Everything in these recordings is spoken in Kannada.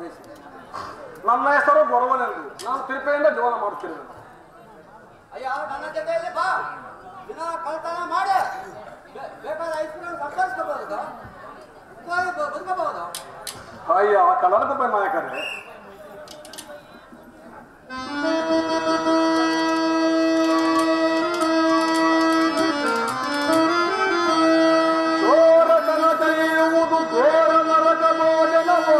ಉದ್ದೇಶಿಸಿ? ನನ್ನ ಹೆಸರು ಗೊರವನೆಂದು ನಾನು ತಿರುಪೆಯಿಂದ ಜೀವನ ಮಾಡುತ್ತಿರುವೆ. ಅಯ್ಯ, ನನ್ನ ಜೊತೆಯಲ್ಲಿ ಬಾ. ದಿನ ಕಳ್ತನ ಮಾಡಿ ಬೇಕಾದ ಐಸ್ಕ್ರೀಮ್ ಸಂಪಾದಿಸ್ಕೋಬಹುದು, ಬದುಕಬಹುದು. ಅಯ್ಯ ಕಳ್ಳನಕೊಬ್ಬ ನಾಯಕರೇ, ಚೋರತನ ಕೈಯುವುದು ಘೋರ ನರಕ ಭೋಜನವೋ.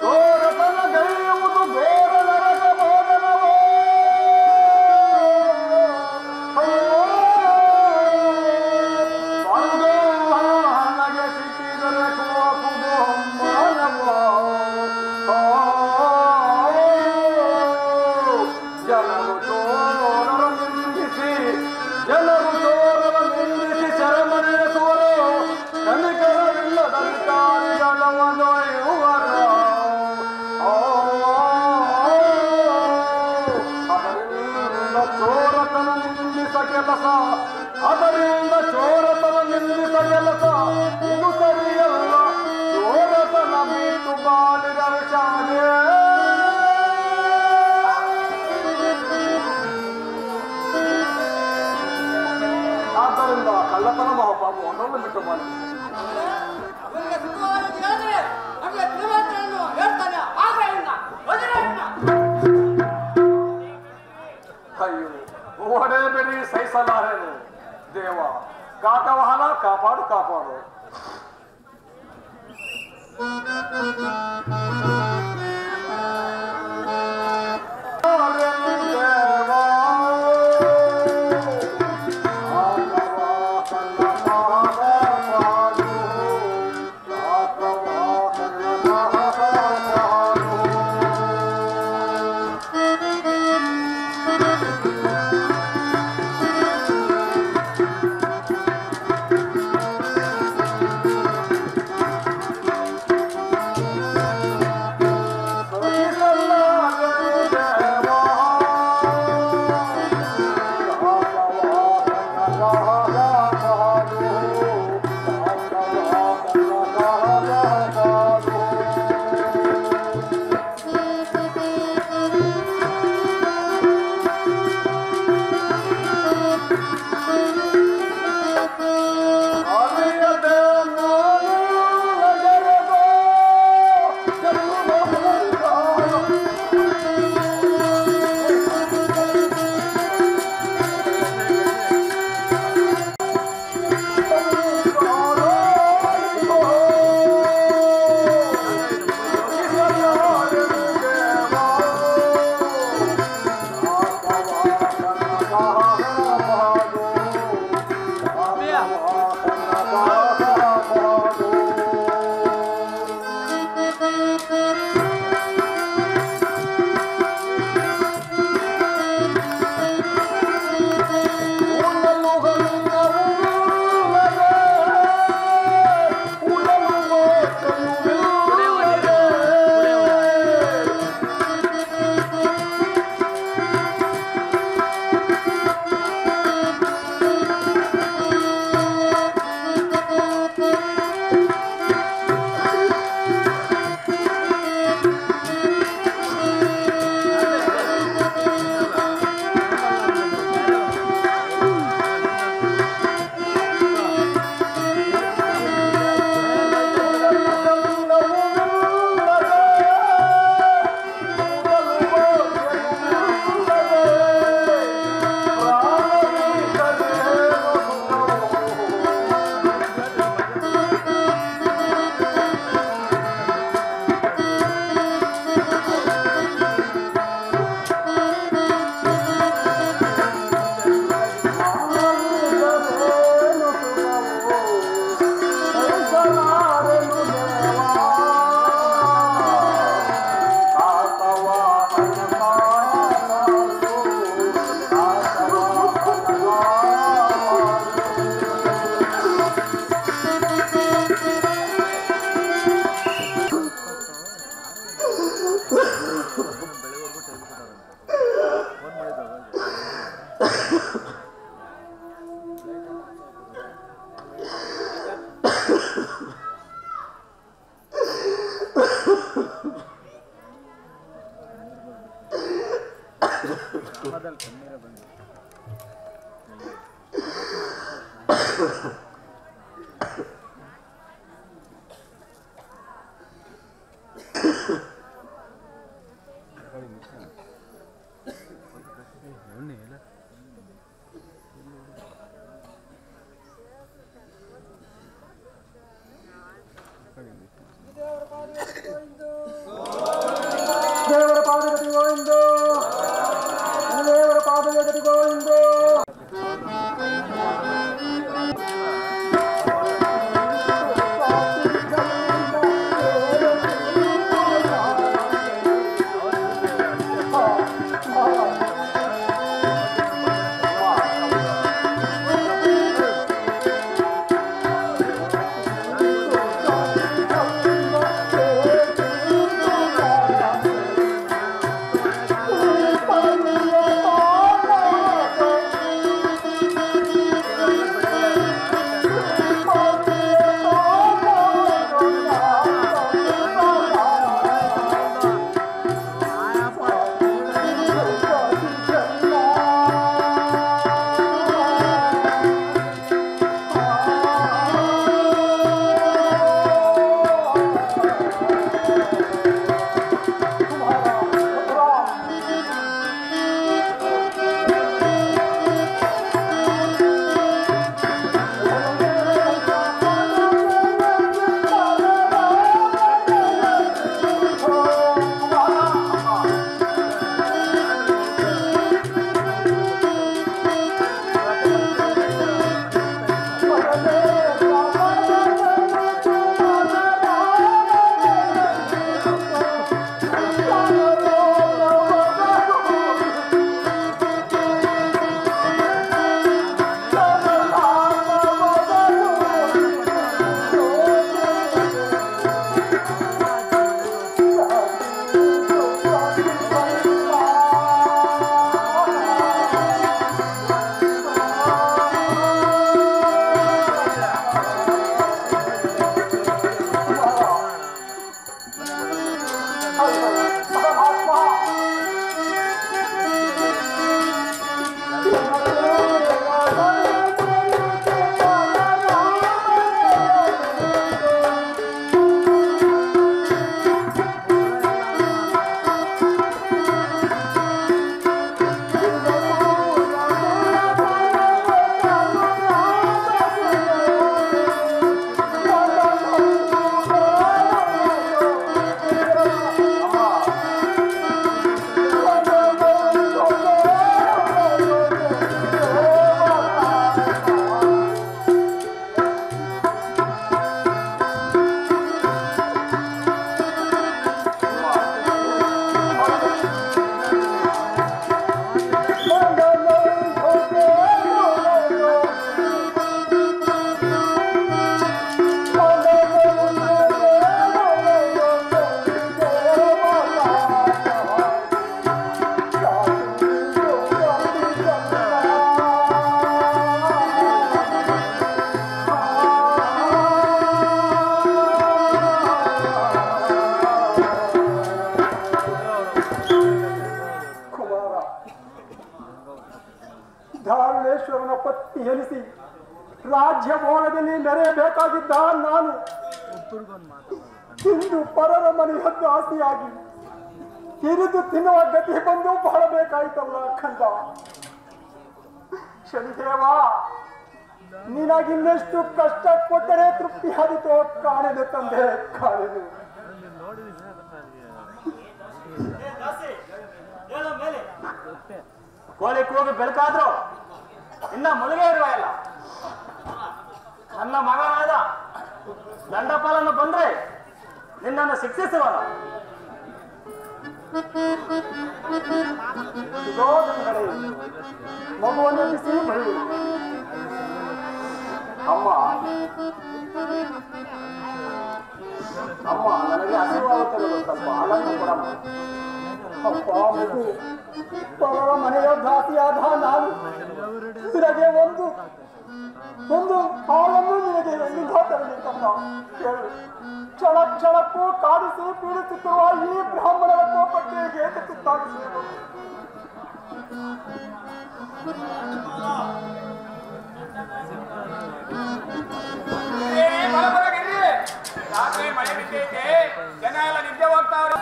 ಚೋರತನ ಕೈಯುವುದು ಘೋರ ನರಕ ಭೋಜನವೋ. ನನಗೆ ಸಿಕ್ಕಿದರೆ ಕೋಪುದು ಮಾನವೋ. ಜನರು ಚೋರರ ನಿಂದಿಸಿ ಶರಮನೆಸುವರು. ಕನಿಕರವಿಲ್ಲದ ಅಧಿಕಾರಿಗಳವನೊಯ್ಯುವರು. ಅದರಿಂದ ಚೋರತನ ನಿಂದಿಸ ಕೆಲಸ, ಅದರಿಂದ ಚೋರತನ ನಿಂದಿಸ ಕೆಲಸ ಇದು ಸರಿಯಲ್ಲ. ಚೋರತನ ಬಿಟ್ಟು ಬಾಳಿದರೆ ಶಾಲೆ. ಆದ್ದರಿಂದ ಕಳ್ಳತನ ಮಹಾಪಾಪವನ್ನು ಬಿಟ್ಟು ಮಾಡಿ. ಅವನಿಗೆ ಸುಖವಾಗಿ ಹೇಳಿದ್ರೆ ನನಗೆ ತ್ರಿವರ್ಣವನ್ನು ಹೇಳ್ತಾನೆ. ಆಗ ಹೆಣ್ಣ ಅಯ್ಯೋ ಹೊಡೆಬೇಡಿ, ಸಹಿಸಲಾರೇನು ದೇವ. ಕಾಕವಾಹನ ಕಾಪಾಡು ಕಾಪಾಡು. ದೇವರ ಪಾದಗತಿ ಗೋವಿಂದ, ದೇವರ ಪಾದಗತಿ ಗೋವಿಂದ. ಧಾರುಣೇಶ್ವರನ ಪತ್ನಿ ಎನಿಸಿ ರಾಜ್ಯ ಭೋಗದಲ್ಲಿ ಮೆರೆಯಬೇಕಾಗಿದ್ದ ನಾನು ಇಂದು ಪರರ ಮನೆಯ ದಾಸಿಯಾಗಿ ಹಿರಿದು ತಿನ್ನುವ ಗತಿ ಬಂದು ಬಾಳಬೇಕಾಯ್ತಲ್ಲ ಕಂದ. ಶನಿದೇವ, ನಿನಗಿನ್ನಷ್ಟು ಕಷ್ಟ ಕೊಟ್ಟರೆ ತೃಪ್ತಿ ಆದಿತೋ ಕಾಣೆದು ತಂದೆ, ಕಾಣೆದು. ಕೋಳಿ ಕೂಗಿ ಬೆಳಕಾದ್ರು ಇನ್ನ ಮುಳುಗೆ ಇರುವ ಇಲ್ಲ. ನನ್ನ ಮಗನಾದ ದಂಡಪಾಲನ್ನು ಬಂದ್ರೆ ನಿನ್ನನ್ನು ಶಿಕ್ಷಿಸುವನು. ಮಗುವನ್ನು ಬಿಸಿ ಬಳಿ ಅಮ್ಮ ಅಮ್ಮ ನನಗೆ ಹಸಿವಾಗುತ್ತದೆ, ಸ್ವಲ್ಪ ಹಾಲನ್ನು ಕೊಡಮ್ಮ. ಅಪ್ಪ, ಮಗು ಪರರ ಮನೆಯ ದಾಸಿಯಾದ ನಾನು ನಿನಗೆ ಒಂದು ಹಾಲನ್ನು ನಿನಗೆ ಎಲ್ಲಿಂದ ತರಲಿಕ್ಕಮ್ಮ ಹೇಳು. ಕ್ಷಣ ಕ್ಷಣಕ್ಕೂ ಕಾಡಿಸಿ ಪೀಡಿಸುತ್ತಿರುವ ಈ ಬ್ರಾಹ್ಮಣರ ಕೋಪಕ್ಕೆ ಏಕೆ ಗೊತ್ತಾಗಿಸಬೇಕು. ರಾತ್ರಿ ಮಳೆ ಬಿದ್ದೈತೆ, ಜನ ಎಲ್ಲ ನಿದ್ದೆ ಹೋಗ್ತಾವ್ರೆ.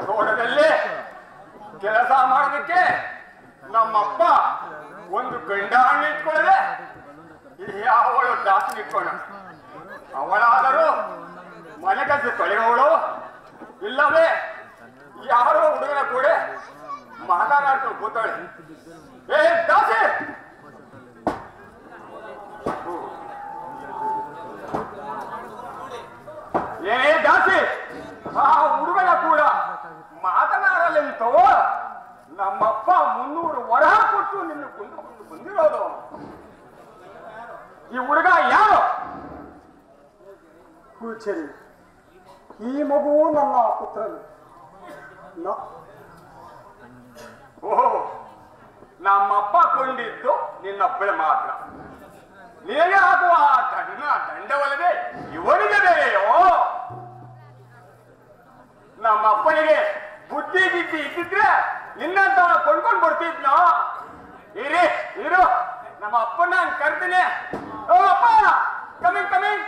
ತೋಟದಲ್ಲಿ ಕೆಲಸ ಮಾಡೋದಕ್ಕೆ ನಮ್ಮಪ್ಪ ಒಂದು ಗಂಡ ಹಣ್ಣು ಇಟ್ಕೊಳ್ಳದೆ ಯಾವಳು ದಾಸಿ ಇಟ್ಕೊಂಡ. ಅವಳಾದರೂ ಮನೆ ಕೆಲಸ ತೊಳೆಯವಳು, ಇಲ್ಲವೇ ಯಾರೋ ಹುಡುಗನ ಕೂಡ ಮಾತನಾಡ್ಕೊಂಡು ಕೂತಾಳೆ. ಏ ದಾಸಿ, ಏನೇ ದಾಸಿ, ಆ ಹುಡುಗನ ಕೂಡ ಮಾತನಾಡಲೆಂತೋ ನಮ್ಮಪ್ಪ 300 ವರಹ ಕೊಟ್ಟು ನಿನ್ನ ಬಂದಿರೋದು. ಈ ಹುಡುಗ ಯಾರು? ಕುಚರಿ, ಈ ಮಗುವು ನನ್ನ ಪುತ್ರನು. ಓಹೋ, ನಮ್ಮಪ್ಪ ಕೊಂಡಿದ್ದು ನಿನ್ನೊಬ್ಬಳೆ ಮಾತ್ರ. ನಿನಗೆ ಹಾಕುವ ದಂಡವಲ್ಲದೆ ಇವನಿಗೆ ಬೇರೆಯೋ? ನಮ್ಮಪ್ಪನಿಗೆ ಬುದ್ಧಿ ಗಿದ್ದಿ ಇದ್ದಿದ್ರೆ ನಿನ್ನಂತವನ ಕೊಂಡ್ಕೊಂಡು ಬರ್ತಿದ್ನೋ. ಇರು, ನಮ್ಮ ಅಪ್ಪನ ಕರ್ತೀನಿ. ಓ ಅಪ್ಪ, ಕಮಿಂಗ್ ಕಮಿಂಗ್.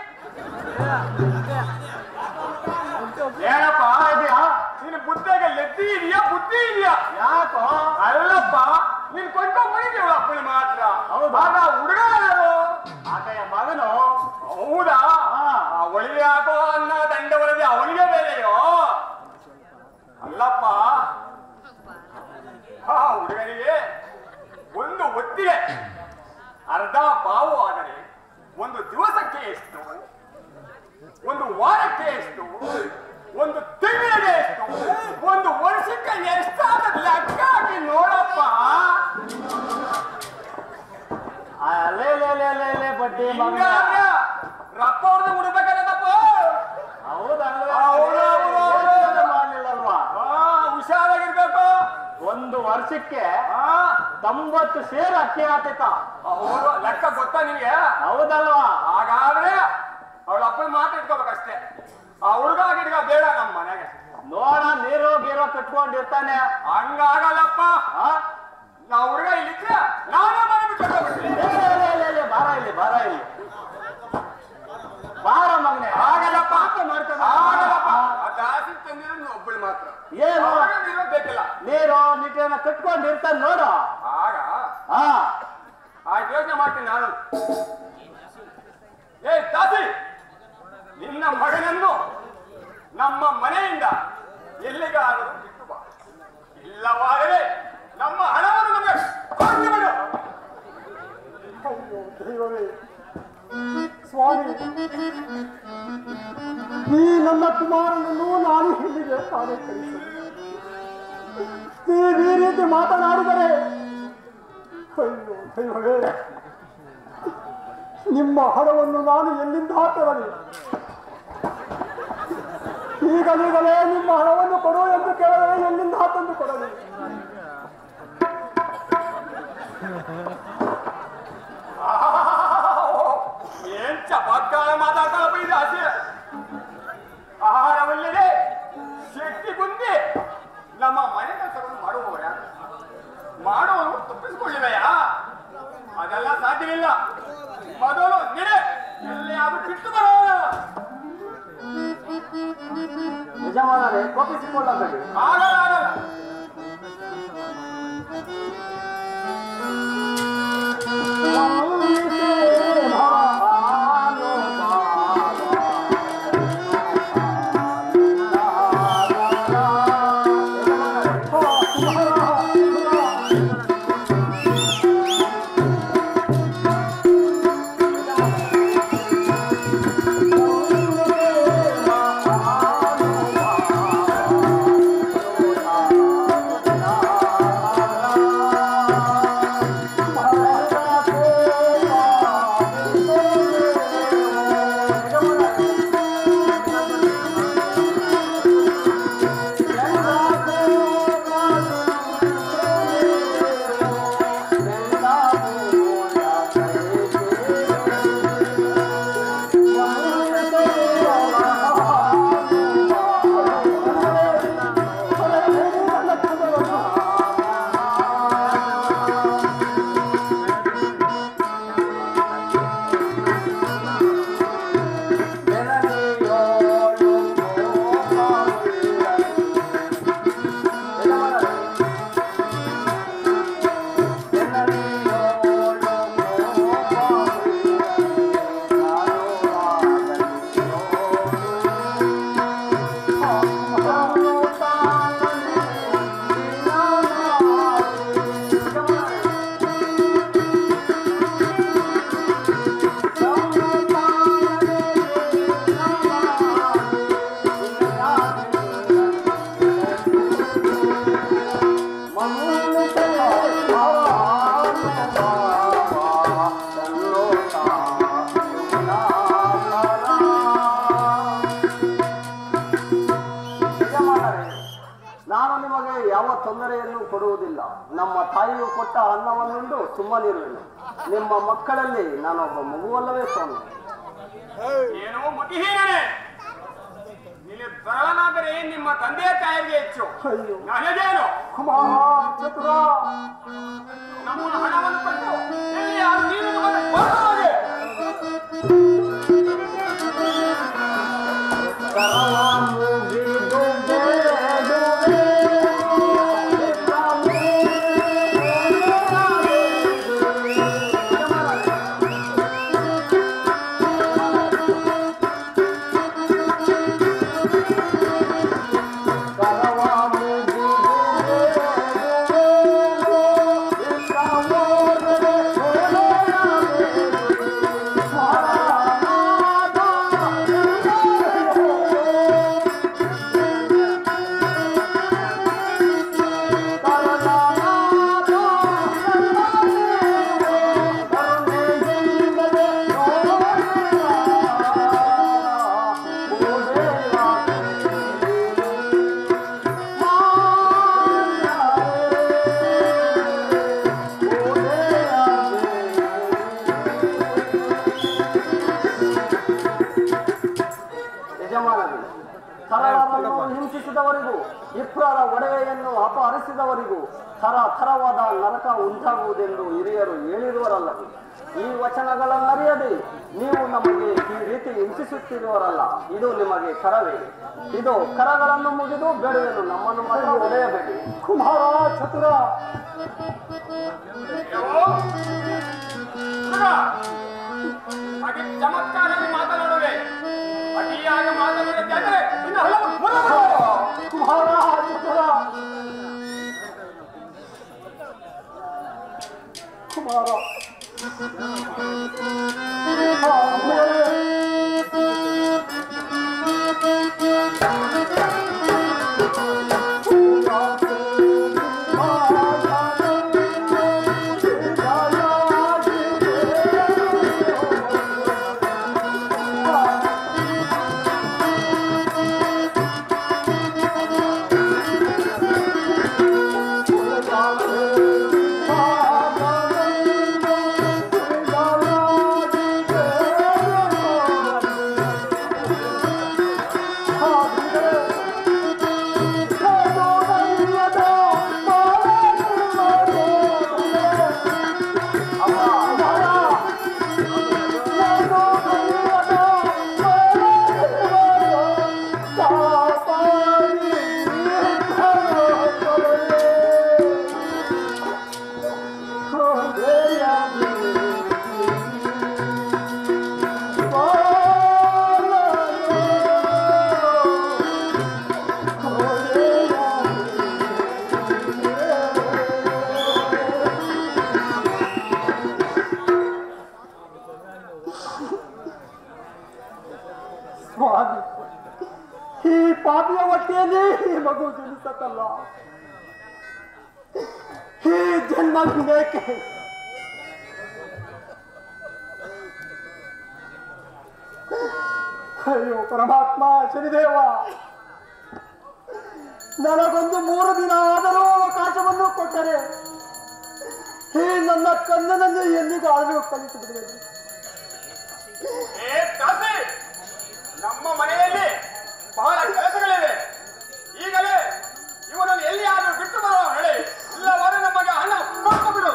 ಏನಪ್ಪ ಇದೆಯಾ? ನಿನ್ನ ಬುದ್ಧಿಗೆ ಲೆದ್ದಿ ಇದೆಯಾ, ಬುದ್ಧಿ ಇದೆಯಾ? ಯಾಕೋ? ಅಲ್ಲಪ್ಪ, ನೀನ್ ಕೊಂಡ್ಕೊಂಡ್ ಬಂದಿದ್ದೀವಳ ಅಪ್ಪನ ಮಾತ್ರ. ಆಗ ಹುಡುಗ ಯಾರು? ಆಕೆಯ ಮಗನು. ಹೌದಾ? ಅವಳಿಗೆ ಯಾಕೋ ಅನ್ನ ದಂಡ ಒಳಗೆ ಅವನಿಗೆ ಬೇರೆಯೋ? ಅಲ್ಲಪ್ಪ, ಆ ಹುಡುಗನಿಗೆ ಒಂದು ಹೊತ್ತಿಗೆ ಅರ್ಧ ಬಾವು ಆದರೆ ಒಂದು ದಿವಸಕ್ಕೆ ಎಷ್ಟು, ಒಂದು ವಾರಕ್ಕೆ ಎಷ್ಟು, ಒಂದು ತಿಂಗಳಿಗೆ ಎಷ್ಟು, ಒಂದು ವರ್ಷಕ್ಕೆ ಎಷ್ಟಾದ ಲೆಕ್ಕ ಹಾಕಿ ನೋಡಪ್ಪ. ಬಡ್ಡಿ ರಪ್ಪ ಅವ್ರದ್ದು ಹುಡ್ಬೇಕಾಗತ್ತಪ್ಪ. ಮಾಡ್ಲಿಲ್ಲಲ್ವಾ? ಹುಷಾರಾಗಿರ್ಬೇಕು. ಒಂದು ವರ್ಷಕ್ಕೆ 90 ಸೇರು ಅಕ್ಕಿ ಆತೈತ. ಹೌದು, ಲೆಕ್ಕ ಗೊತ್ತಾ ನಿನ್ಗೆ? ಹೌದಲ್ವಾ? ಹಾಗಾದ್ರೆ ಅವಳ ಅಪ್ಪನ ಮಾತಾಡ್ಕೋಬೇಕಷ್ಟೇ. ಆ ಹುಡುಗ ಗಿಡ್ಗ ಬೇಡ ನಮ್ಮ ಮನೆಗೆ. ನೋಡ, ನೀರು ಗೀರೋ ಕಟ್ಕೊಂಡಿರ್ತಾನೆ. ಹಂಗಾಗಲ್ಲಪ್ಪ. ನಾ ಹುಡುಗ ಇಲ್ಲಿದ್ರೆ ನಾನೇ ಮನೆ ಬಿಟ್ಟು ಬಾರ ಇಲ್ಲಿ ಬಾರ ಮಗನೆ. ಆಗಲ್ಲಪ್ಪ, ಮಾಡ್ತಾನೆ. ಆಗಲ್ಲಪ್ಪ. ಜಾಸ್ತಿ ತಂದಿರೋ ಒಬ್ಬಳು ಮಾತ್ರ. ಏನು ನೀರು ಬೇಕಿಲ್ಲ. ನೀರು ನಿಟ್ಟೆನ ಕಟ್ಕೊಂಡಿರ್ತಾನೆ ನೋಡು. ಆಗ ಆಯ್ತು, ಯೋಚನೆ ಮಾಡ್ತೀನಿ ನಾನು. ಏ ದಾಸಿ, ನಿನ್ನ ಮಗನನ್ನು ನಮ್ಮ ಮನೆಯಿಂದ ಎಲ್ಲಿಗಾದರೂ ಬಿಟ್ಟು ಬಾ. ಇಲ್ಲವಾದರೆ ನಮ್ಮ ಹಣವನ್ನು ನಮಗೆ ಕೊಟ್ಟು ಬಿಡು. ತಾನೇ ಕಳಿಸು. ನೀವು ಈ ರೀತಿ ಮಾತನಾಡಿದರೆ ಅಯ್ಯೋ ದೈವವೇ, ನಿಮ್ಮ ಹಣವನ್ನು ನಾನು ಎಲ್ಲಿಂದ ತರಲಿ? ಈಗಲೀಗಲೇ ನಿಮ್ಮ ಹಣವನ್ನು ಕೊಡು ಎಂದು ಕೇಳಿದರೆ ಎಲ್ಲಿಂದ ತಂದು ಕೊಡಲಿ? ಏನ್ ಚಮತ್ಕಾರ ಮಾತಾಡ್ತಾಳ ಬೈದ ಆಸೆ. ಆಹಾರವಲ್ಲಿದೆ ಶಕ್ತಿ ಬಂದಿ ನಮ್ಮ ಮನೆ ಕೆಲಸವನ್ನು ಮಾಡುವವರು ತಪ್ಪಿಸಿಕೊಳ್ಳಿವೆಯಾ? ಅದೆಲ್ಲ ಸಾಧ್ಯವಿಲ್ಲ. ಮೊದಲು ನಿರೆ ಎಲ್ಲಿ ಅದು ಬಿಟ್ಟು ಬರೋಣ. ಯಜಮಾನರೇ, ಕೋಪಿಸಿಕೊಳ್ಳಬೇಡಿ. ಆಗಲ್ಲ. ಯಾವ ತೊಂದರೆಯನ್ನು ಕೊಡುವುದಿಲ್ಲ. ನಮ್ಮ ತಾಯಿಯು ಕೊಟ್ಟ ಅನ್ನವನ್ನುಂಡು ಸುಮ್ಮನಿರುವೆನು. ನಿಮ್ಮ ಮಕ್ಕಳಲ್ಲಿ ನಾನೊಬ್ಬ ಮಗುವಲ್ಲವೇ ಸ್ವಾಮಿ? ಏನೋ ಮತಿಹೀನನೇ. ನೀನು ಬರಲಾದರೆ ನಿಮ್ಮ ತಂದೆ ತಾಯಿಗೆ ಹೆಚ್ಚು. ನನಗೇನು ಚತುರ, ನಮ್ಮ ಹಣವನ್ನು ಕೊಟ್ಟು ಎಲ್ಲಿ ಯಾರು ನೀನು ಬರಲಾಗೆ ಹಿಂಸಿಸಿದವರಿಗೂ ವಿಪ್ರರ ಒಡವೆಯನ್ನು ಅಪಹರಿಸಿದವರಿಗೂ ಥರವಾದ ನರಕ ಉಂಟಾಗುವುದೆಂದು ಹಿರಿಯರು ಹೇಳಿರುವರಲ್ಲ. ಈ ವಚನಗಳನ್ನರಿಯದೆ ನೀವು ನಮಗೆ ಈ ರೀತಿ ಹಿಂಸಿಸುತ್ತಿರುವರಲ್ಲ. ಇದು ನಿಮಗೆ ಕರವೇ? ಇದು ಕರಗಳನ್ನು ಮುಗಿದು ಬೇಡುವೆನು, ನಮ್ಮನ್ನು ಮಾತ್ರ ಒಡೆಯಬೇಡಿ. ಕುಮಾರ ಚತುರ, ಹಾಗೆ ಚಮತ್ಕಾರವಾಗಿ ಮಾತನಾಡುವೆ. ಅತಿಯಾಗಿ ಮಾತನಾಡಿದ್ದರೆ ಇನ್ನು ಹಲವು ಕುಮಾರ ಚತುರ, ಕುಮಾರ ಸ್ವಾಮಿ, ಈ ಪಾಪಿಯ ಹೊಟ್ಟೆಯಲ್ಲಿ ಈ ಮಗು ಜನಿಸತ್ತಲ್ಲ, ಈ ಜನ್ಮ ಬೇಕೆ? ಅಯ್ಯೋ ಪರಮಾತ್ಮ, ಶನಿದೇವ, ನನಗೊಂದು 3 ದಿನ ಆದರೂ ಅವಕಾಶವನ್ನು ಕೊಟ್ಟರೆ ಈ ನನ್ನ ಕಣ್ಣನನ್ನು ಎಂದಿಗೂ ಆದರೂ ಕಲಿತು ಬಿಡುವುದು. ನಮ್ಮ ಮನೆಯಲ್ಲಿ ಬಹಳ ಕೆಲಸಗಳಿವೆ. ಈಗಲೇ ಇವನನ್ನು ಎಲ್ಲಿ ಆದರೂ ಬಿಟ್ಟು ಬರೋ ಹೇಳಿ, ಇಲ್ಲವಾದ್ರೆ ನಮಗೆ ಹಣ ಕೊಟ್ಟು ಬಿಡು.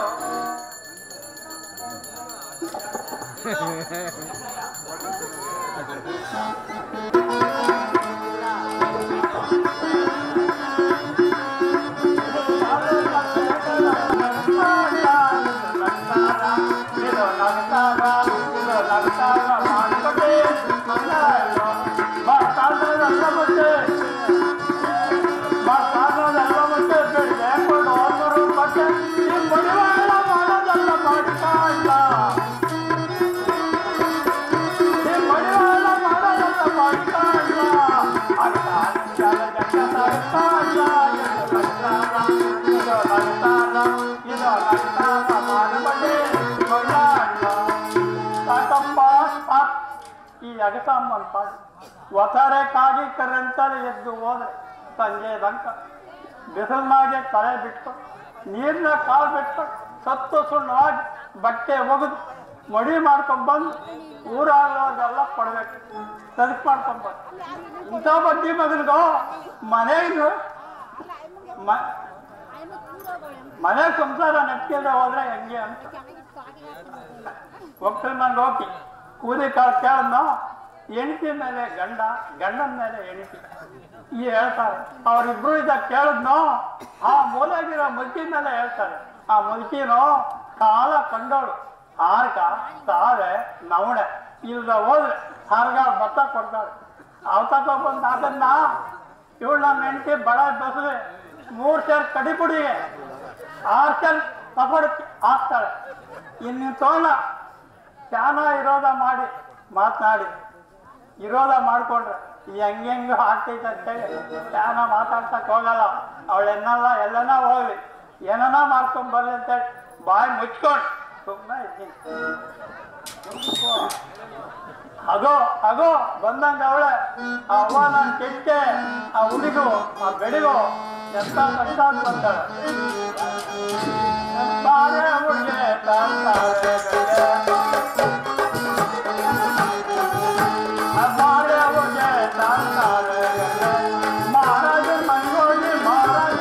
ಈ ಅಗಸಾಮನ್ ಪಾಡು ಒತ್ತಾರೆಕ್ಕಾಗಿ ಕರೆಂತಲೇ ಎದ್ದು ಹೋದ್ರೆ ಸಂಜೆ ತನಕ ಬಿಸಿಲ್ನಾಗೆ ತಲೆ ಬಿಟ್ಟು ನೀರಿನ ಕಾಲು ಬಿಟ್ಟು ಸತ್ತು ಸುಣ್ಣವಾಗಿ ಬಟ್ಟೆ ಒಗೆದು ಮಡಿ ಮಾಡ್ಕೊಂಡ್ಬಂದು ಊರಾಗೋದೆಲ್ಲ ಕೊಡ್ಬೇಕು, ಸರಿಪ್ ಮಾಡ್ಕೊಂಡ್ಬಂದು. ಇಂಥ ಬಡ್ಡಿ ಮಗನಿಗೂ ಮನೆಗೂ ಮನೆ ಸಂಸಾರ ನೆಟ್ಟಿಲ್ಲದೆ ಹೋದ್ರೆ ಹೆಂಗೆ ಅಂತ ಒಕ್ಕಲ್ಮಂಗ್ ಹೋಗಿ ಕೂಲಿ ಕಾಳು ಕೇಳದ್ನೋ, ಹೆಂಡತಿ ಮೇಲೆ ಗಂಡ, ಗಂಡನ ಮೇಲೆ ಹೆಂಡತಿ ಈ ಹೇಳ್ತಾರೆ. ಅವರಿಬ್ರು ಇದ್ದ ಕೇಳದ್ನೋ, ಆ ಮೂಲೆಗಿರೋ ಮುಲ್ಕಿ ಮೇಲೆ ಹೇಳ್ತಾರೆ. ಆ ಮುಲ್ಕಿನೋ ಕಾಲ ಕಂಡೋಳು, ಹಾರ್ಗ ಸಾವೆ ನವಣೆ ಇಲ್ದ ಹೋದ್ರೆ ಹಾರ್ಗ ಭತ್ತ ಕೊಡ್ತಾಳೆ. ಅವ್ ತಗೊಂಡ್ಬಂದು ಅದನ್ನ ಇವಳು ನಮ್ಮ ಹೆಂಡತಿ ಬಡ ಬಸವೆ 3 ಸೇರ್ ಕಡಿಪುಡಿಗೆ 6 ಸೇರ್ ಕಪಡಕ್ಕೆ ಹಾಕ್ತಾಳೆ. ಇನ್ನು ತೋಣ ಧ್ಯಾನ ವಿರೋಧ ಮಾಡಿ ಮಾತನಾಡಿ ವಿರೋಧ ಮಾಡ್ಕೊಂಡ್ರೆ ಹೆಂಗೆಂಗು ಆಗ್ತೈತೆ ಅಂತೇಳಿ ಧ್ಯಾನ ಮಾತಾಡ್ಸಕ್ ಹೋಗಲ್ಲ. ಅವಳೆನ್ನಲ್ಲ ಎಲ್ಲನ ಹೋಗ್ಲಿ ಏನನ ಮಾಡ್ಕೊಂಡ್ ಬರ್ಲಿ ಅಂತೇಳಿ ಬಾಯಿ ಮುಚ್ಕೊಂಡು ಸುಮ್ಮನೆ ಇದ್ದೀನಿ. ಅಗೋ ಬಂದಂಗ ಅವಳೆ ಆ ಅವ್ವ ನಾನು ಕೆಟ್ಟೆ, ಆ ಹುಡುಗು ಆ ಬೆಡಿಗು ಎಂತ ಕಷ್ಟ ಬಂದಾಳೆ. ಎಂತಾರೆ ಹುಡುಗೆ ತಂತಾರೆ ಮಹಾರಾಜ ಮಂಗೋಳಿ ಬರುವಾಗ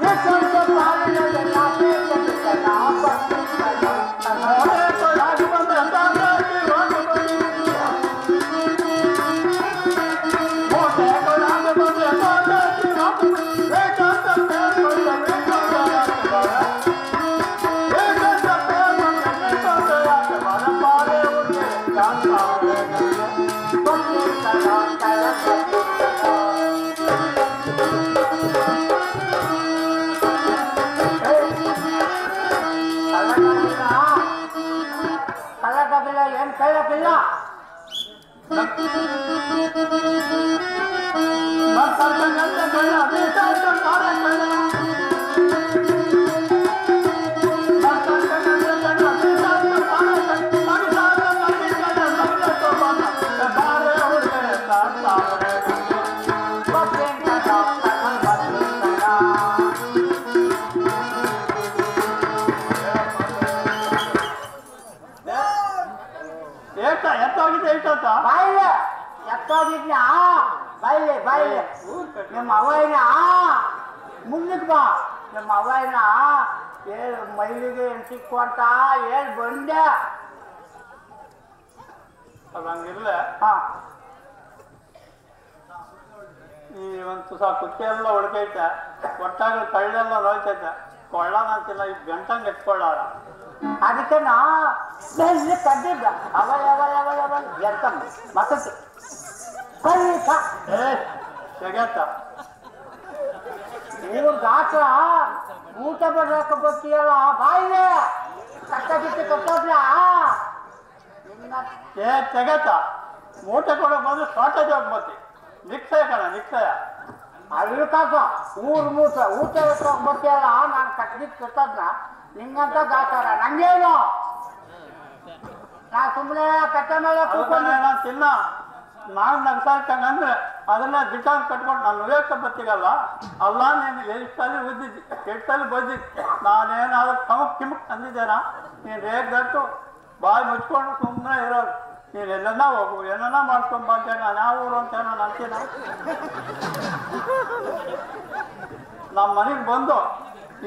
Yes, ಕೇಳಕ್ಕಿಲ್ಲ. ಬಾಯಿಲೆ ಎತ್ತೋಗಿದ್ನ ಬಾಯಿಲೆ ಬಾಯಿಲೆ ನಿಮ್ಮ ಅವ್ವನ ಮುಂದಕ್ಕೆ ಬಾ. ನಿಮ್ಮ ಅವ್ವನ ಹೇಳು ಮೈಲಿಗೆ ಸಿಕ್ಕು ಅಂತ ಹೇಳಿ ಬಂದೆ. ಹಂಗಿರ್ಲ ಈ ಒಂದು ತುಸ ಕುಕ್ಕೆ ಎಲ್ಲ ಹೊಡ್ಕೈತೆ, ಒಟ್ಟಾಗ ಕಳ್ಳೆಲ್ಲ ನೋಯ್ತೈತೆ, ಕೊಳ್ಳೋಣ ಅಂತಿಲ್ಲ, ಈ ಗಂಟಂಗೆ ಎತ್ಕೊಳ್ಳಾರ. ಅದಕ್ಕೆ ನಾ ಬೆಲ್ಲಿ ಕದ್ದಿದ್ದ ಅವ ಎಂತ ಮಕ್ಕಳು ಕರೀತ ತೆಗೆತ ಊರ್ಗಾತ್ರ ಊಟ ಬರೋಕೆ ಬರ್ತೀಯಲ್ಲ ಬಾಯಿಲೆ ಕಟ್ಟ ಗಿಟ್ಟು ಕಟ್ಟೋದ್ಲ. ತೆಗೆತ ಮೂಟೆ ಕೊಡೋ ಬಂದು ಶಾರ್ಟೇಜ್ ಹೋಗ್ಬತ್ತಿ. ನಿಕ್ಷಯ ಕಣ ನಿಕ್ಷಯ ಅಲ್ಲಿ ಕಾಕ ಊರ್ ಮೂಟ ಊಟ ಬರ್ತೀಯಲ್ಲ, ನಾನು ಕಟ್ಟಿದ್ದು ಕಟ್ಟೋದ್ನ ನಿಂಗಂತ ಗಾಚಾರ ನಂಗೇನು. ನಾ ಸುಮ್ಮನೆ ಕಟ್ಟೆ ಮೇಲೆ ನಾನು ತಿನ್ನ ನಾನು ನಗ್ಸಾಕಂಗಂದ್ರೆ ಅದನ್ನ ಗಿಟಾರ್ ಕಟ್ಕೊಂಡು ನಾನು ವಿವೇಕ ಬತ್ತಿಗಲ್ಲ ಅಲ್ಲ. ನೀನು ಎಷ್ಟಲ್ಲಿ ಉದ್ದಿದ್ದಿ ಎಷ್ಟಲ್ಲಿ ಬದ್ದಿದ್ದಿ, ನಾನೇನಾದ್ರೂ ಕಮಕ್ ಕಿಮಕ್ ಅಂದಿದ್ದೇನಾ? ನೀನು ರೇಗ್ದಟ್ಟು ಬಾಯಿ ಮುಚ್ಕೊಂಡು ಸುಮ್ಮನೆ ಇರೋದು. ನೀನು ಎಲ್ಲನ್ನ ಹೋಗು ಏನನ್ನ ಮಾಡ್ಕೊಂಡು ಬಂದೆ. ನಾನು ಯಾವ ಊರು ಅಂತ ನಾನು ಅಂತೀನ. ನಮ್ಮ ಮನೆಗೆ ಬಂದು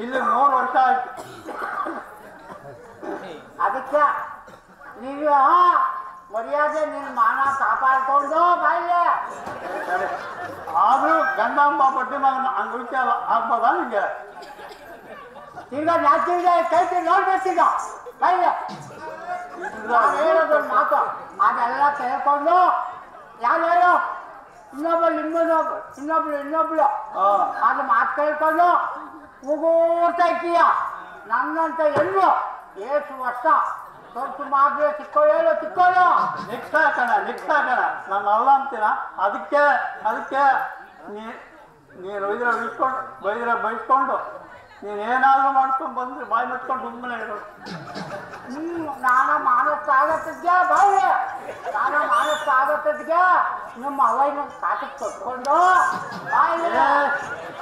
ಇಲ್ಲಿ 3 ವರ್ಷ ಆಯ್ತು. ಅದಕ್ಕೆ ನೀವು ಮರ್ಯಾದೆ ನಿನ್ನ ಮಾನ ಕಾಪಾಡ್ಕೊಂಡು ಬಾಯಿಲೆ. ಆದ್ರೂ ಗಂಡಮ್ಮ ಬಡ್ಡಿ ಮಗನ ಹಂಗ ಆಗ್ಬೋದಾ ನಿಂಗೆ? ಈಗ ನಾಚಿಗೆ ಕೈ ನೋಡ್ಬೇಕೀಗ ಬಾಯಿಲೆ. ನಾನು ಹೇಳೋದು ಮಾತು ಅದೆಲ್ಲ ಕೇಳ್ಕೊಂಡು ಯಾರು ಹೇಳು ಇನ್ನೊಬ್ಳು ಅದು ಮಾತು ಕೇಳ್ಕೊಂಡು ಉಗೂರ್ತಾ ಇದ್ದೀಯ. ನನ್ನಂತ ಹೆಣ್ಣು ಎಷ್ಟು ವರ್ಷ ಸ್ವಲ್ಪ ಮಾತ್ರ ಚಿಕ್ಕೋಳು ಚಿಕ್ಕೋಳು ನಿಕ್ಸಾ ಕಣ ನಾನು ಅಲ್ಲ ಅಂತೀನ. ಅದಕ್ಕೆ ನೀನು ಬೈಸ್ಕೊಂಡು ನೀನೇನಾದ್ರೂ ಮಾಡ್ಕೊಂಡು ಬಂದ್ರೆ ಬಾಯಿ ಮುಚ್ಕೊಂಡು ಸುಮ್ಮನೆ ಇರೋದು. ನಾನು ಮಾನಸ್ಸಾಗತ್ತಿದ್ದೆ ಬಾಯಿ ನಾನು ಮಾನಸ್ಸಾಗತ್ತಿದ್ದೆ ನಿಮ್ಮ ಅವೈನ ಕಾಟಕ್ಕೆ ತೊಟ್ಕೊಂಡು ಬಾಯಿ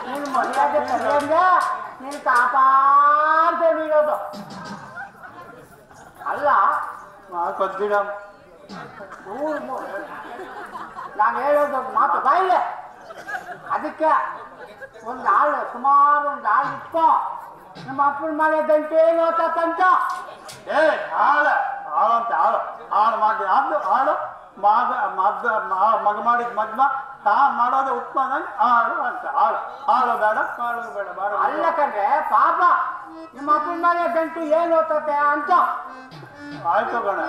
ನೀನು ಮರ್ಯಾದೆ ಕರೆಯಂಗೆ ನೀನು ಕಾಪಾಡ್ಕೊಂಡು ಇರೋದು ಅಲ್ಲ. ಕೊದ್ದಿಡ ನಾನು ಹೇಳೋದು ಮಾತು ಬಾಯಿಲೆ. ಅದಕ್ಕೆ ಒಂದು ಆಳು ಸುಮಾರು ಒಂದು ಆಳು ಇಟ್ಕೊ. ನಿಮ್ಮ ಅಪ್ಪನ ಮನೆ ಗಂಟೆ ಓತಂತ ಹಾಳು ಮಾಡಿ ಹಾಳು ಮಗ ಮಾಡಿದ ಮಗ್ನ ತಾ ಮಾಡೋದೇ ಉತ್ಪನ್ನ ಹಾಳು ಅಂತ ಹಾಳು ಬೇಡ ಮಾಡೋದು ಬೇಡ ಬೇಡ. ಅಲ್ಲ ಕಂಡ್ರೆ ಪಾಪ ನಿಮ್ಮ ಅಪ್ಪನ ಮನೆ ಗಂಟು ಏನು ಓತತೆ ಅಂತ. ಆಯ್ತು ಕಣ.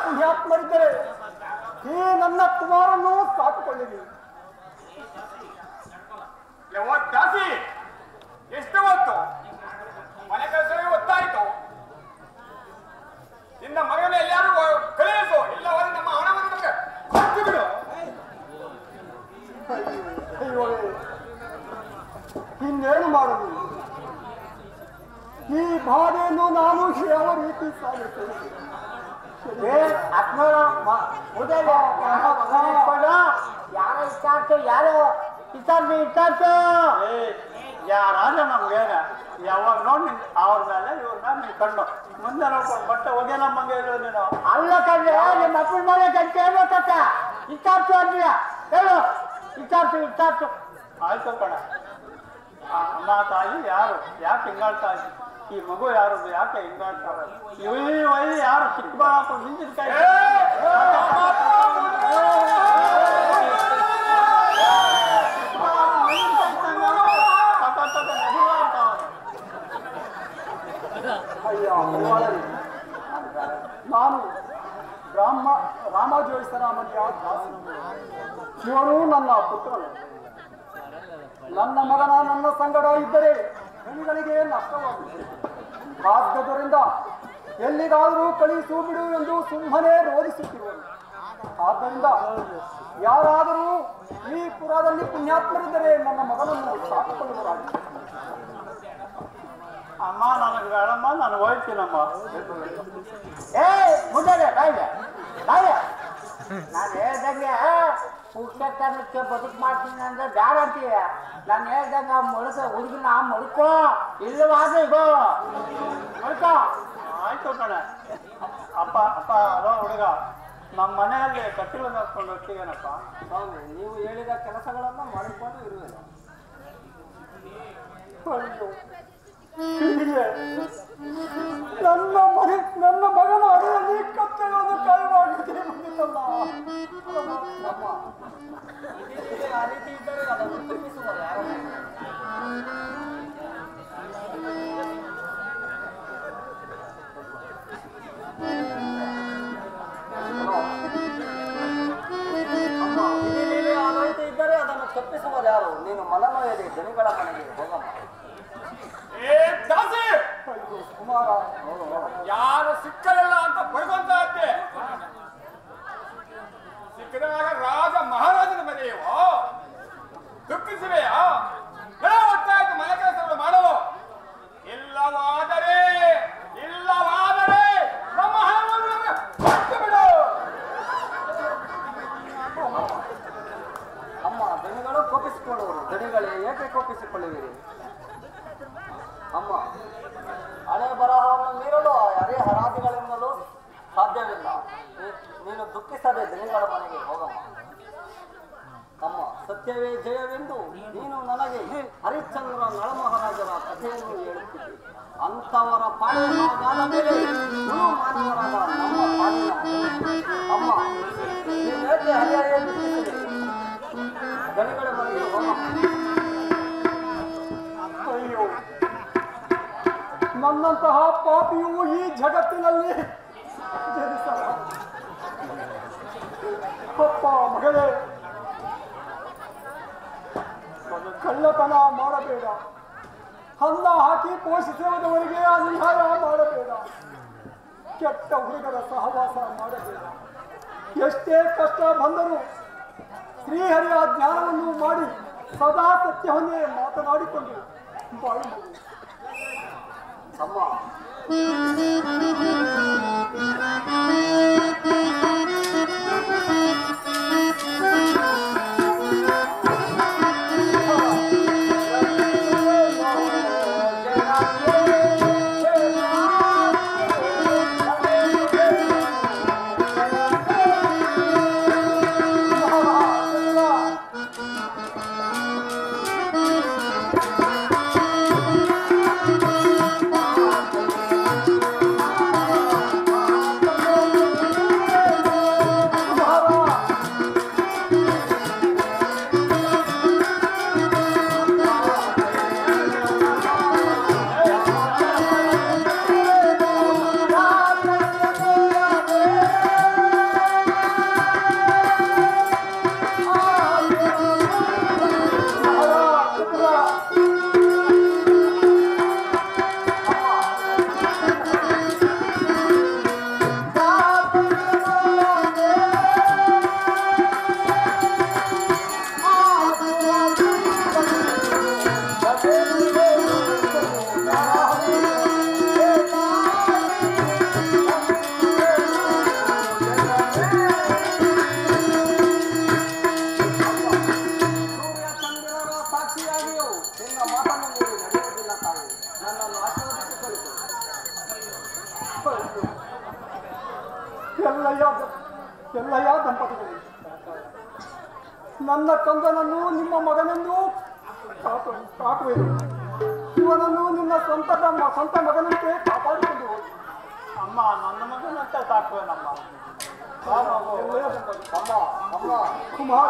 ಪುಣ್ಯಾತ್ಮರಿದ್ದರೆ ಈ ನನ್ನ ಕುಮಾರನ್ನು ಸಾಕಿಕೊಳ್ಳಿರಿ. ದಾಸಿ ಎಷ್ಟು ಹೊತ್ತು ಮನೆ ಕೆಲಸವೇ ಒತ್ತಾಯಿತು. ನಿನ್ನ ಮಗನ ಎಲ್ಲಾರು ಕಳಿಸು, ಇಲ್ಲವಾದ್ರೆ ನಮ್ಮ ಹಣವನ್ನು ನಮಗೆ ಕೊಟ್ಟು ಬಿಡು. ಇನ್ನೇನು ಮಾಡುದು? ಈ ಬಾಧೆಯನ್ನು ನಾನು ಯಾವ ರೀತಿ ಸಾಗುತ್ತೇನೆ? ಯಾರೋ ವಿಚಾರಿಸು, ಯಾರೋ ವಿಚಾರಿಸು. ಯಾರಾದ್ರೆ ನಮ್ಗೆ ಯಾವಾಗ ನೋಡಿ ಅವ್ರ ಮೇಲೆ ಇವ್ರ ಮೇಲೆ ನೀನ್ ಕಣ್ಣು ಮುಂದೆ ನೋಡ್ಕೊಂಡು ಬಟ್ಟೆ ಹೋಗಿ ನಮ್ಮಂಗೆ ನೀನು ಅಲ್ಲ ಕಂಡ್ರೆ ನಿಮ್ಮ ಅಪ್ಪನ ಮನೆ ಗಂಟೆ ಹೇಳ್ಬೇಕತ್ತ. ವಿಚಾರಿಸು ಅಂದ್ರಿಯ ಹೇಳು, ವಿಚಾರಿಸು. ಆಯ್ತು ಕಣ. ಅಮ್ಮ ತಾಯಿ ಯಾರು, ಯಾಕೆ ಹಿಂಗಾಡ್ತಾ ಇದ್ವಿ? ಈ ಮಗು ಯಾರು, ಯಾಕೆ ಹಿಂಗಾಡ್ತಾರ? ವೈ ಯಾರು ಚಿಕ್ಕಬಳ್ಳಾಪುರ ನಿಂತಿರ್ತಾರೆ? ನಾನು ರಾಮಾಜೋಯಿಸರಾಮಯ್ಯ ದಾಸನು. ಇವನು ನನ್ನ ಪುತ್ರನು. ನನ್ನ ಮಗನ ನನ್ನ ಸಂಗಡ ಇದ್ದರೆ ಹೆಣ್ಗಳಿಗೆ ನಷ್ಟವಾಗುತ್ತದೆ. ಆದ್ದರಿಂದ ಎಲ್ಲಿಗಾದರೂ ಕಳಿಸು ಬಿಡು ಎಂದು ಸುಮ್ಮನೆ ರೋಧಿಸುತ್ತಿರುವನು. ಆದ್ದರಿಂದ ಯಾರಾದರೂ ಈ ಪುರದಲ್ಲಿ ಪುಣ್ಯಾತ್ಮರಿದ್ದರೆ ನನ್ನ ಮಗನನ್ನು ಸಾಕಿಕೊಳ್ಳುವರಾಗಿ. ಅಮ್ಮ ನನಗೆ ಬೇಡಮ್ಮ, ನಾನು ಹೋಯ್ತೀನಮ್ಮ. ಮುಂದೆ ನಾನು ಹೇಳ್ದಂಗೆ ಪುಸ್ತಕಕ್ಕೆ ಬದುಕು ಮಾಡ್ತೀನಿ ಅಂದ್ರೆ ಬ್ಯಾಡ ಅಂತೀಯ. ನಾನು ಹೇಳ್ದಂಗ ಹುಡುಗಿನ ಮಡ್ಕೋ, ಇಲ್ಲವಾದ್ರೆ ಇಗೋ ಮಡ್ಕೋ. ಆಯ್ತು ಕಣ. ಅಪ್ಪ ಅದ ಹುಡುಗ ನಮ್ಮ ಮನೆಯಲ್ಲಿ ಕಟ್ಟಿಲು ಹಾಕೊಂಡು ಹೋಗ್ತೀವೇನಪ್ಪ. ಸ್ವಾಮಿ, ನೀವು ಹೇಳಿದ ಕೆಲಸಗಳನ್ನ ಮಾಡಿಕೊಂಡು ಇರುವೆನು. ನನ್ನ ಮಗನ ಅಡಿಯಲ್ಲಿ ಕತ್ತೆಗಳನ್ನು ಕಾಯವಾಗಿದೆ ಬಂದಿತ್ತಲ್ಲ. ಆ ರೀತಿ ಇದ್ದರೆ ಅದನ್ನು ತಪ್ಪಿಸುವರು ಯಾರು? ಇದ್ದರೆ ಅದನ್ನು ತಪ್ಪಿಸುವರು ಯಾರು? ನೀನು ಮನನೋಯದೆ ದಣಿಗಳ ಮನೆಗೆ ಹೋಗಮ್ಮ. ಕುಮಾರ, ಯಾರು ಸಿಕ್ಕಲಿಲ್ಲ ಅಂತ ಬಡ್ಕೊಂತ ಇದ್ದೆ. ಸಿಕ್ಕಿದಾಗ ರಾಜ ಮಹಾರಾಜನ ಮನೆಯೋ ದುಃಖಿಸಿವೆಯಾ? ಹೊತ್ತಾಯ್ತು ಮನೆ ಕೆಲಸಗಳು ಮಾಡಲು. ಇಲ್ಲವಾದರೆ ನಮ್ಮ ಹಣವನ್ನು ನಮಗೆ ಕೊಟ್ಟು ಬಿಡು. ಅಮ್ಮ, ದಣಿಗಳು ಕೋಪಿಸಿಕೊಳ್ಳುವರು. ದಣಿಗಳೇ ಏಕೆ ಕೋಪಿಸಿಕೊಳ್ಳುವಿರಿ? ಅಮ್ಮ, ಹಣೆ ಬರಹವನ್ನು ಮೀರಲು ಯಾರೇ ಹರಾದಿಗಳಿಂದಲೂ ಸಾಧ್ಯವಿಲ್ಲ. ನೀನು ದುಃಖಿಸದೆ ದಣಿಗಳ ಮನೆಗೆ ಹೋಗಮ್ಮ. ಅಮ್ಮ, ಸತ್ಯವೇ ಜಯವೆಂದು ನೀನು ನನಗೆ ಹರಿಶ್ಚಂದ್ರ ನಳಮಹಾರಾಜರ ಕಥೆಯನ್ನು ಹೇಳುತ್ತಿದ್ದೆ. ಅಂಥವರ ಪಾಳೆ ಹಾಗಾದ ಮೇಲೆ ಗುರು ಮಾನವರಾದ ನಮ್ಮ ಪಾಲಿನ ಅಮ್ಮ, ನೀನು ಏಕೆ ಹರಿಹರಿಯ ದುಃಖಿಸದೆ ದಣಿಗಳ ಮನೆಗೆ ಹೋಗಮ್ಮ. ಅಯ್ಯೋ, ನನ್ನಂತಹ ಪಾಪಿಯು ಈ ಜಗತ್ತಿನಲ್ಲಿ ಜನಿಸಲ್ಲ. ಅಪ್ಪ, ಮಗಳೇ, ಕಳ್ಳತನ ಮಾಡಬೇಡ. ಅನ್ನ ಹಾಕಿ ಪೋಷಿಸುವುದವರಿಗೆ ಅನ್ಯಾಯ ಮಾಡಬೇಡ. ಕೆಟ್ಟ ಹುಡುಗರ ಸಹವಾಸ ಮಾಡಬೇಡ. ಎಷ್ಟೇ ಕಷ್ಟ ಬಂದರೂ ಶ್ರೀಹರಿಯ ಜ್ಞಾನವನ್ನು ಮಾಡಿ ಸದಾ ಸತ್ಯವನ್ನೇ ಮಾತನಾಡಿಕೊಂಡು ಬಾಳು. ಅಮ್ಮ, ಎಲ್ಲಯ್ಯ ದಂಪತಿಗಳು, ನನ್ನ ಕಂದನನ್ನು ನಿಮ್ಮ ಮಗನೆಂದು ಕಾಕುವೆನು. ಇವನನ್ನು ನಿನ್ನ ಸ್ವಂತ ಮಗನಂತೆ ಕಾಪಾಡಿಕೊಂಡು ಹೋಗಿ. ಅಮ್ಮ, ನನ್ನ ಮಗನಂತೆ ಸಾಕುವೆನಮ್ಮ. ಕುಮಾರ,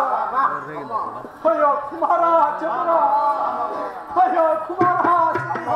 ಅಯ್ಯೋ ಕುಮಾರ ಚಂದ್ರ, ಅಯ್ಯೋ ಕುಮಾರ ಚಂದ್ರ.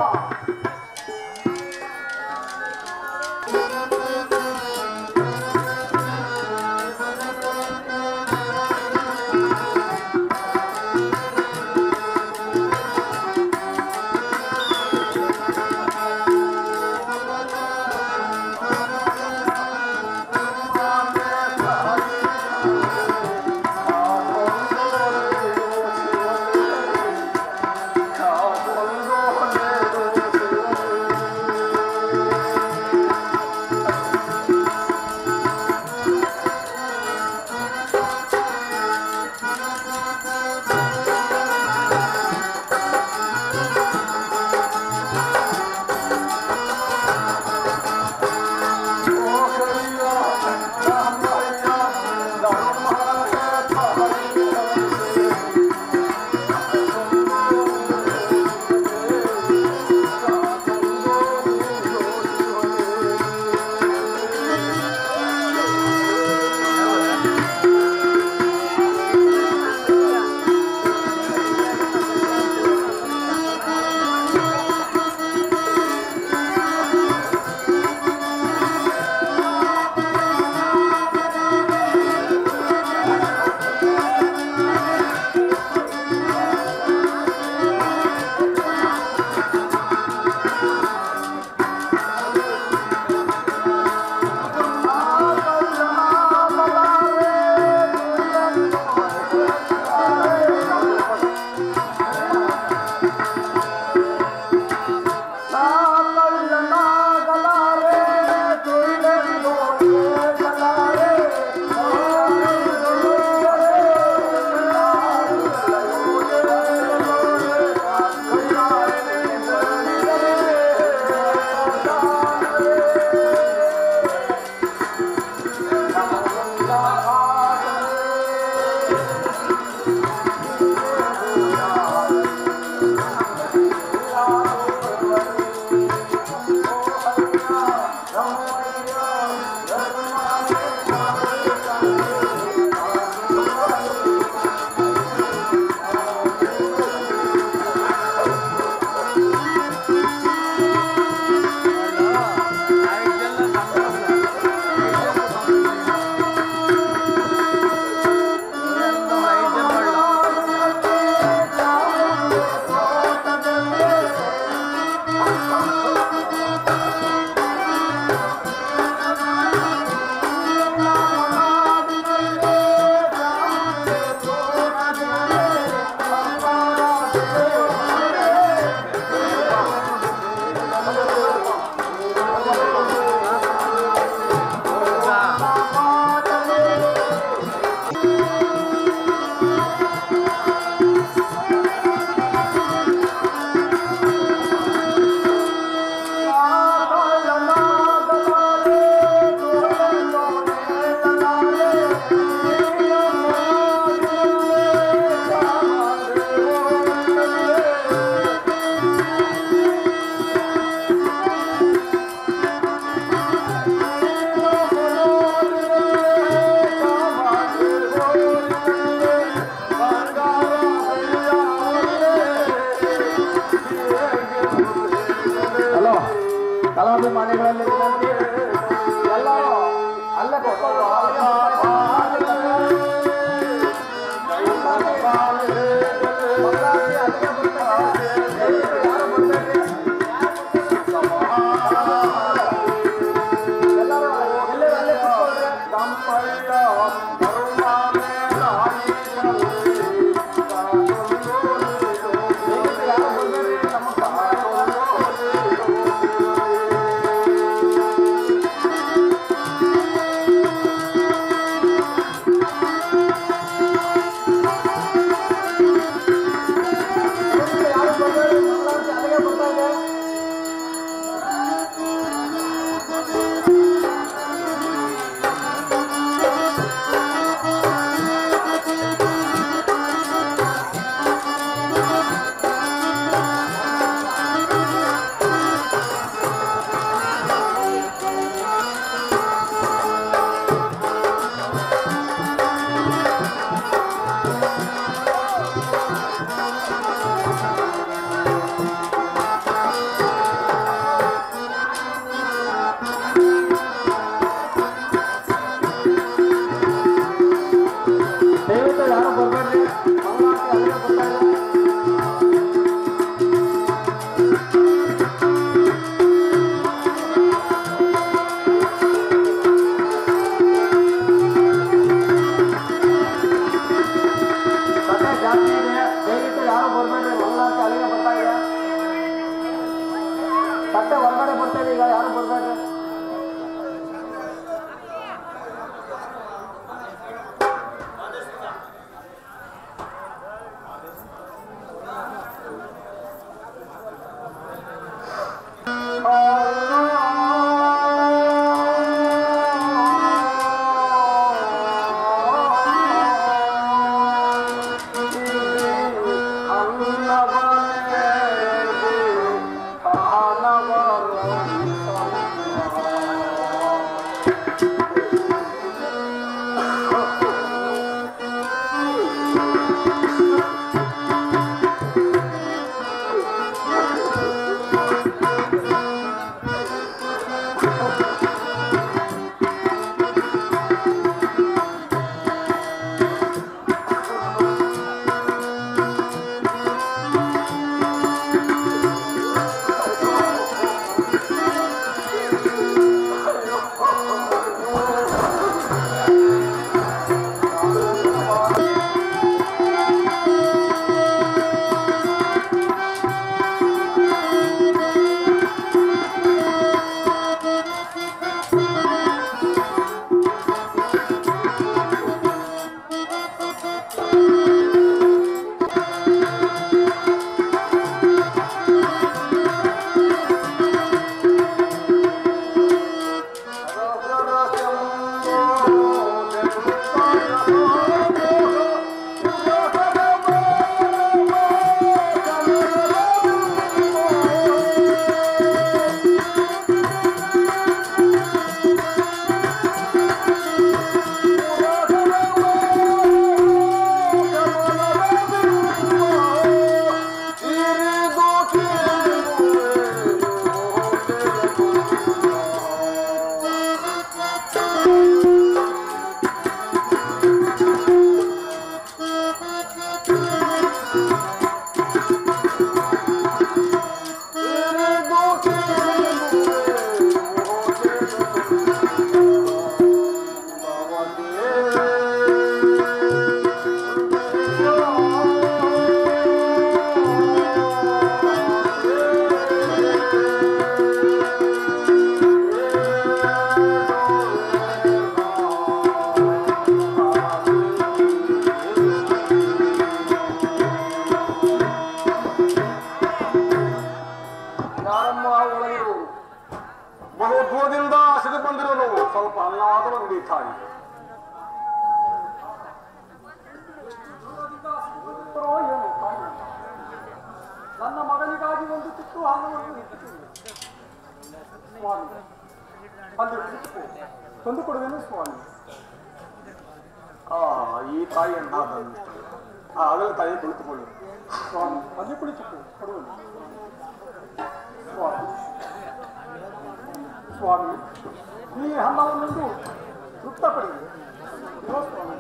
Oh, ಮಾತನಾಡಿ ತಾಯಿ. ನನ್ನ ಮಗನಿಗಾಗಿ ಒಂದು ತುತ್ತು ಹಣ್ಣವನ್ನು ಇಟ್ಟಿದ್ದೇನೆ ಸ್ವಾಮಿ. ಅಲ್ಲಿ ತಂದು ಕೊಡುವೇನು ಸ್ವಾಮಿ? ಈ ತಾಯಿಯನ್ನ ಆಗಲೇ ತಾಯಿ ಕುಳಿತುಕೊಳ್ಳು ಸ್ವಾಮಿ. ಅಲ್ಲಿ ಕುಳಿತು ಕೊಡುವೆನು ಸ್ವಾಮಿ. ಸ್ವಾಮಿ, ಈ ಹಣ್ಣವನ್ನುಂಡು ತೃಪ್ತಪಡಿದೆ ಸ್ವಾಮಿ.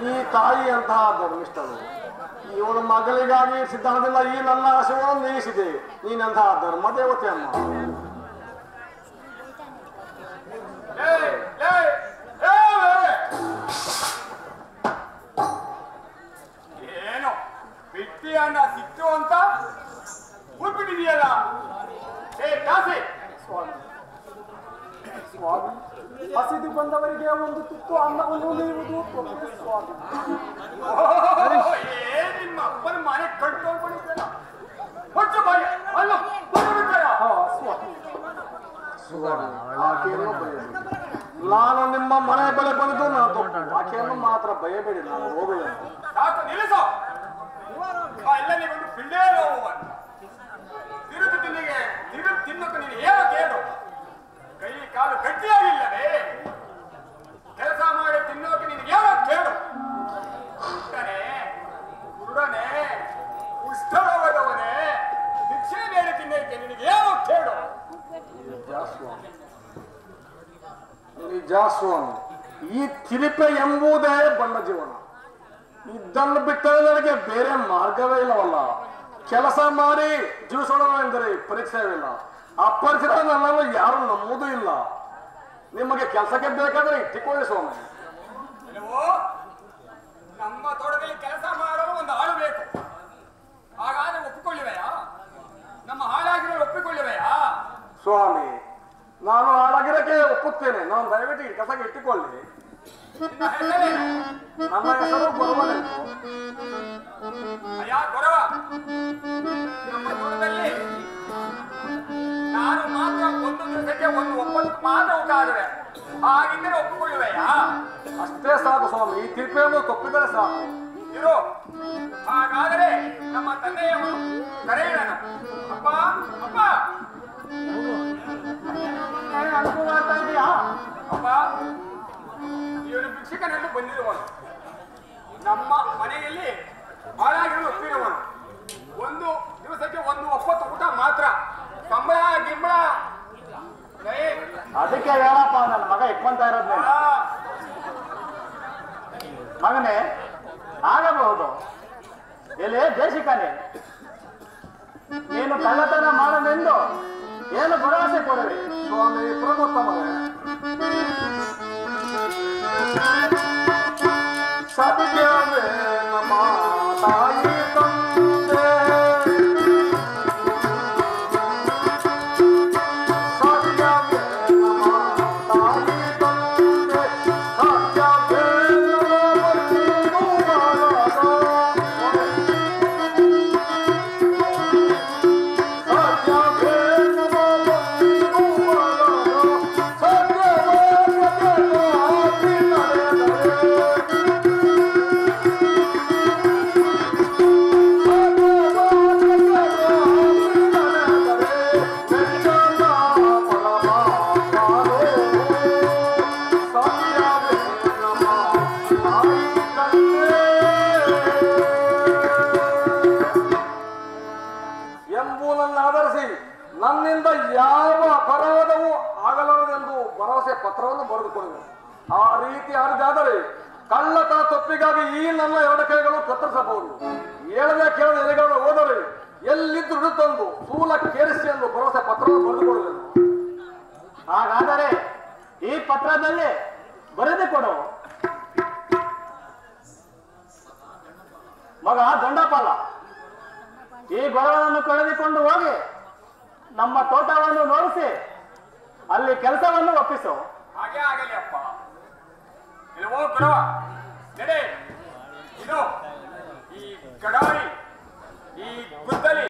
ಈ ತಾಯಿ ಅಂತಹ ಧರ್ಮಿಷ್ಠರು ಇವಳ ಮಗಳಿಗಾಗಿ ಸಿದ್ಧಾಂತದಿಂದ ಈ ನನ್ನ ಆಶಯವನ್ನು ನೀಯಿಸಿದೆ. ನೀನಂತಹ ಧರ್ಮ ದೇವತೆ ಅಮ್ಮ. ಏನು ಬಿಟ್ಟಿಯನ್ನ ಸಿಕ್ತು ಅಂತ ಬಿಟ್ಟಿದೆಯಲ್ಲ. ಸ್ವಾಮಿ, ಸ್ವಾಮಿ, ಹಸಿದು ಬಂದವರಿಗೆ ಒಂದು ತುತ್ತು ಅನ್ನವನ್ನು ನೀಡುವುದು ತಪ್ಪೇ ಸ್ವಾಮಿ. ನಿಮ್ಮ ಅಪ್ಪನ ಮನೆ ಕಟ್ಕೊಂಡ್ಬಿಟ್ಟಿದ್ದಲ್ಲ. ಹೊಚ್ಚ ಬಾಯಿ ಅಲ್ಲ ನಾನು ನಿಮ್ಮ ಮನೆ ಬೆಲೆ ಬಂದು ನಾನು ಆಕೆಯನ್ನು ಮಾತ್ರ ಭಯಬೇಡಿ, ನಾನು ಹೋಗುತ್ತೇನೆ. ಸಾಕು ನಿಲ್ಲಿಸೋ. ಎಲ್ಲರಿಗೊಂದು ಪಿಂಡೇ ಹೋಗುವಂತ ತಿರುಗಿ ತಿನ್ನೋಕೆ ನೀನು ಏನೋ ಕೇಳು. ಕೈ ಕಾಲು ಗಟ್ಟಿಯಾಗಿಲ್ಲವೇ? ಕೆಲಸ ಮಾಡಿ ತಿನ್ನೋಕೆ ನೀನು ಏನೋ ಕೇಳು. ಕುರುಡನೆ ಕುಷ್ಠರೋಗದವನೇ ಭಿಕ್ಷೆ ಬೇಡಿ ತಿನ್ನೋಕೆ ನಿನಗೆ ಏನೋ ಕೇಳು. ನಿಜ ಸ್ವಾಮಿ, ಈ ತಿರುಪೆ ಎಂಬುದೇ ಬಣ್ಣ ಜೀವನ. ಇದನ್ನು ಬಿಟ್ಟರೆ ನನಗೆ ಬೇರೆ ಮಾರ್ಗವೇ ಇಲ್ಲವಲ್ಲ. ಕೆಲಸ ಮಾಡಿ ಜೀವಿಸೋಣ ಎಂದರೆ ಪರೀಕ್ಷೆವಿಲ್ಲ. ಅಪರಿಚಿತ ನನ್ನನ್ನು ಯಾರು ನಂಬುವುದೂ ಇಲ್ಲ. ನಿಮಗೆ ಕೆಲಸಕ್ಕೆ ಬೇಕಾದ್ರೆ ಇಟ್ಟುಕೊಳ್ಳಿ ಸ್ವಾಮಿ. ನಮ್ಮ ತೋಟದಲ್ಲಿ ಕೆಲಸ ಮಾಡಲು ಒಂದು ಆಳು ಬೇಕು. ಹಾಗಾದ್ರೆ ಒಪ್ಪಿಕೊಳ್ಳುವೆಯಾ? ನಮ್ಮ ಹಾಳಾಗಿರೋ ಒಪ್ಪಿಕೊಳ್ಳುವೆಯಾ? ಸ್ವಾಮಿ, ನಾನು ಹಾಳಾಗಿರಕ್ಕೆ ಒಪ್ಪುತ್ತೇನೆ. ನಾನು ದಯವಿಟ್ಟು ಈ ಕೆಲಸಕ್ಕೆ ಇಟ್ಟುಕೊಳ್ಳಿ. ನನ್ನ ಹೆಸರು ಗೊರವನೆಂದು. ಅಯ್ಯ ಗೊರವ, ನಮ್ಮ ತೋಟದಲ್ಲಿ ನಾನು ಮಾತ್ರ ಒಂದು ದಿವಸಕ್ಕೆ ಒಂದು 9 ಮಾತ್ರ ಊಟ ಆಡುವೆ. ಹಾಗಿದ್ದರೆ ಒಪ್ಪಿಕೊಳ್ಳುವೆಯಾ? ಅಷ್ಟೇ ಸಾಕು ಸ್ವಾಮಿ. ಈ ತಿರುಪೆಯನ್ನು ತಪ್ಪಿದರೆ ಸಾಕು. ಇರು. ಹಾಗಾದರೆ ನಮ್ಮ ತಂದೆಯವರು ಕರೆಯೋಣ. ಅಪ್ಪ ಅಪ್ಪ ಅನುಕೂಲ ಆಗ್ತಾ ಇದೆಯಾ? ಅಪ್ಪ, ಇವನು ಭಿಕ್ಷುಕನೆಂದು ಬಂದಿರುವನು. ನಮ್ಮ ಮನೆಯಲ್ಲಿ ಹಾಳಾಗಿರಲು ಒಪ್ಪಿರುವನು. ಒಂದು ದಿವಸಕ್ಕೆ ಒಂದು 9 ಊಟ ಮಾತ್ರ. ಸಂಬಳ ಗಿಂಬಳ ಅದಕ್ಕೆ ಹೇಳಪ್ಪ, ನನ್ನ ಮಗ ಇಟ್ಕೊಂತ ಇರೋದ್ನ ಮಗನೇ ಆಗಬಹುದು. ಎಲ್ಲಿ ದೇಶಿಕನೇ, ನೀನು ಕಳ್ಳತನ ಮಾಡಲೆಂದು ಏನು ಭರವಸೆ ಕೊಡವೆ? ಸ್ವಾಮಿ ಪ್ರಮೋತ್ತಮರೇ, ಸತ್ಯವೇ ನಮ್ಮ ತಾಯಿ ತಂದೆ. ಸತ್ಯವೇ ನಮ್ಮ ತಾಯಿ ತಂದೆ. ಸತ್ಯವೇ ನಮ್ಮ ಎಂಬುದನ್ನು ಆಧರಿಸಿ ನನ್ನಿಂದ ಯಾವ ಅಪರಾಧವೂ ಆಗಲಾರದೆಂದು ಭರವಸೆ ಪತ್ರವನ್ನು ಬರೆದುಕೊಳ್ಳುವೆ. ಆ ರೀತಿ ಹರಿದಾದರೆ ಕಳ್ಳತನ ತಪ್ಪಿಗಾಗಿ ಈ ನನ್ನ 2 ಕೈಗಳು ಕತ್ತರಿಸಬಹುದು. ಹೇಳದೆ ಕೇಳದೆ ಎಲೆಗಳು ಹೋದರೆ ಎಲ್ಲಿದ್ದು ತಂದು ಸೂಲ ಕೇರಿಸಿ ಎಂದು ಭರವಸೆ ಪತ್ರವನ್ನು ಬರೆದುಕೊಳ್ಳುವೆನು. ಹಾಗಾದರೆ ಈ ಪತ್ರದಲ್ಲಿ ಬರೆದು ಕೊಡು. ಮಗ ದಂಡಪಾಲ, ಈ ಗೊರವನನ್ನು ಕಳೆದುಕೊಂಡು ಹೋಗಿ ನಮ್ಮ ತೋಟವನ್ನು ನೋಡಿಸಿ ಅಲ್ಲಿ ಕೆಲಸವನ್ನು ಒಪ್ಪಿಸು. ಹಾಗೆ ಆಗಲಿ ಅಪ್ಪ. ಇಲ್ವೋ ಗುರವ, ನಡೆ. ಇದು ಈ ಗಡಾರಿ ಈ ಗುದ್ದಲಿ